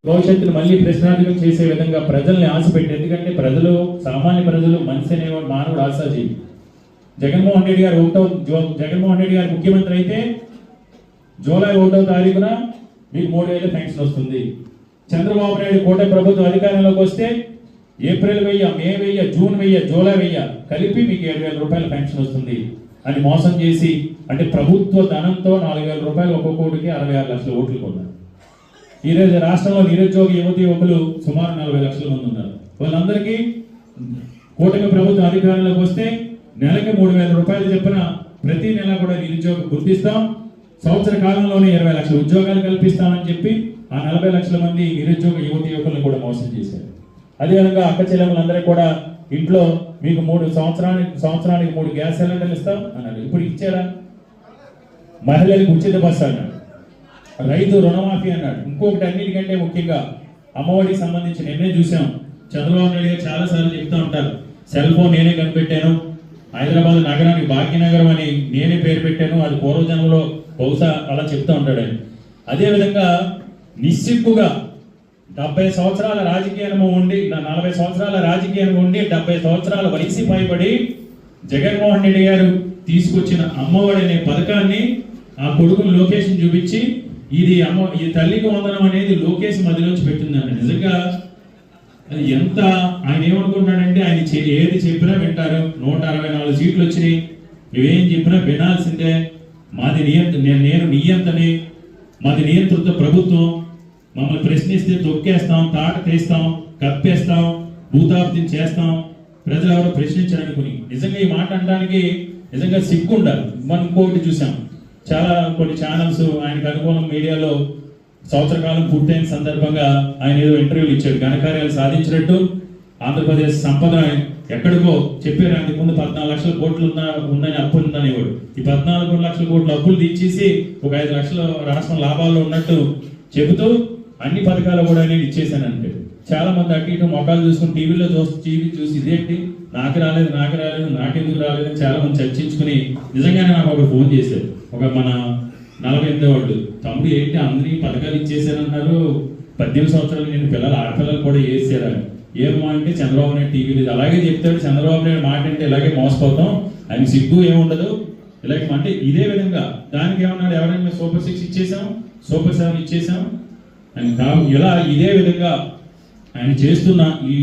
భవిష్యత్తును మళ్ళీ ప్రశ్నార్థకం చేసే విధంగా ప్రజల్ని ఆశపెట్టి, ఎందుకంటే ప్రజలు, సామాన్య ప్రజలు, మనిషి అనేవాడు మానవుడు ఆశాజీవి. జగన్మోహన్ రెడ్డి గారు ముఖ్యమంత్రి అయితే జూలై 1వ తారీఖున మీకు 3000 పెన్షన్ వస్తుంది. చంద్రబాబు నాయుడు కూటమి ప్రభుత్వం అధికారంలోకి వస్తే ఏప్రిల్ 1000, మే 1000, జూన్ 1000, జూలై 1000 కలిపి మీకు 7000 రూపాయల పెన్షన్ వస్తుంది అని మోసం చేసి, అంటే ప్రభుత్వ ధనంతో 4000 రూపాయలు ఒక్కొక్కటికి 66 లక్షల ఓట్లు కొన్నారు. ఈరోజు రాష్ట్రంలో నిరుద్యోగ యువకులు సుమారు 40 లక్షల మంది ఉన్నారు. వాళ్ళందరికీ కూటమి ప్రభుత్వం అధికారంలోకి వస్తే నెలకి 3000 రూపాయలు చెప్పిన ప్రతి నెల కూడా నిరుద్యోగ గుర్తిస్తాం, సంవత్సర కాలంలోనే 20 లక్షల ఉద్యోగాలు కల్పిస్తామని చెప్పి ఆ 40 లక్షల మంది నిరుద్యోగ యువకులను కూడా మోసం చేశారు. అదేవిధంగా అక్క చెల్లెములందరికీ కూడా ఇంట్లో మీకు సంవత్సరానికి 3 గ్యాస్ సిలిండర్లు ఇస్తాం అన్నాడు. ఇప్పుడు ఇచ్చారా? మహిళలకు ఉచిత బస్సు అన్నాడు, రైతు రుణమాఫీ అన్నాడు. ఇంకొకటి అన్నిటికంటే ముఖ్యంగా అమ్మఒడికి సంబంధించి నిన్నే చూసాం. చంద్రబాబు నాయుడు గారు చాలా సార్లు చెప్తూ ఉంటారు, సెల్ ఫోన్ నేనే కనిపెట్టాను, హైదరాబాద్ నగరానికి భాగ్యనగరం అని నేనే పేరు పెట్టాను, అది పూర్వజన్మలో బహుశా అలా చెప్తూ ఉంటాడు. అదేవిధంగా నిస్సిగ్గుగా 70 సంవత్సరాల రాజకీయ అనుభవం ఉండి, 40 సంవత్సరాల రాజకీయ అనుభవం ఉండి 70 సంవత్సరాల వయసు పైబడి జగన్మోహన్ రెడ్డి గారు తీసుకొచ్చిన అమ్మఒడి అనే పథకాన్ని ఆ కొడుకును లోకేష్ చూపించి, ఇది ఈ తల్లికి వందనం అనేది లోకేష్ మధ్యలోంచి పెట్టిందండి. నిజంగా ఎంత ఆయన ఏమనుకుంటున్నాడంటే, ఆయన ఏది చెప్పినా వింటారు. 164 సీట్లు వచ్చినాయి, నువ్వేం చెప్పినా వినాల్సిందే, నేను నియంతని, మాది నియంత్రిత ప్రభుత్వం, మమ్మల్ని ప్రశ్నిస్తే తొక్కేస్తాం, తాట తీస్తాం, కప్పేస్తాం, భూతాప్తిని చేస్తాం, ప్రజలు ఎవరో ప్రశ్నించారనుకుని. నిజంగా ఈ మాట అనడానికి నిజంగా సిగ్గు ఉండాలి. మనం ఇంకొకటి చూసాం, చాలా కొన్ని ఛానల్స్ ఆయనకు అనుకూలం మీడియాలో సంవత్సర కాలం పూర్తయిన సందర్భంగా ఆయన ఏదో ఇంటర్వ్యూలు ఇచ్చాడు, ఘనకార్యాలు సాధించినట్టు, ఆంధ్రప్రదేశ్ సంపద ఎక్కడికో చెప్పారు. అంతకు ముందు 14 లక్షల కోట్లు ఉందని అప్పు ఉందనేవాడు. ఈ 14 లక్షల కోట్ల అప్పులు తీసేసి ఒక 5 లక్షల రాష్ట్రం లాభాల్లో ఉన్నట్టు చెబుతూ అన్ని పథకాలు కూడా నేను ఇచ్చేసానంటే, చాలా మంది అటు ఇటు మొక్కలు చూసుకుని టీవీ చూసి ఇదేంటి నాకు రాలేదు నాకెందుకు రాలేదని చాలా మంది చర్చించుకుని, నిజంగానే నాకు ఒక ఫోన్ చేశారు, ఒక మన 48 వాళ్ళు, తమ్ముడు ఏంటి అందరికీ పథకాలు ఇచ్చేసారన్నారు, 18 సంవత్సరాలు నేను ఆడపిల్లలు కూడా వేసారా ఏమో అంటే, చంద్రబాబు నాయుడు టీవీలో అలాగే చెప్తాడు, చంద్రబాబు నాయుడు మాట అంటే ఇలాగే మోసపోతాం, ఆయన సిగ్గు ఏముండదు ఇలాగే అంటే ఇదే విధంగా. దానికి ఏమన్నాడు, ఎవరైనా సూపర్ 6 ఇచ్చేసాం, సూపర్ 7 ఇచ్చేసాం అని ఇలా ఇదే విధంగా ఆయన చేస్తున్న ఈ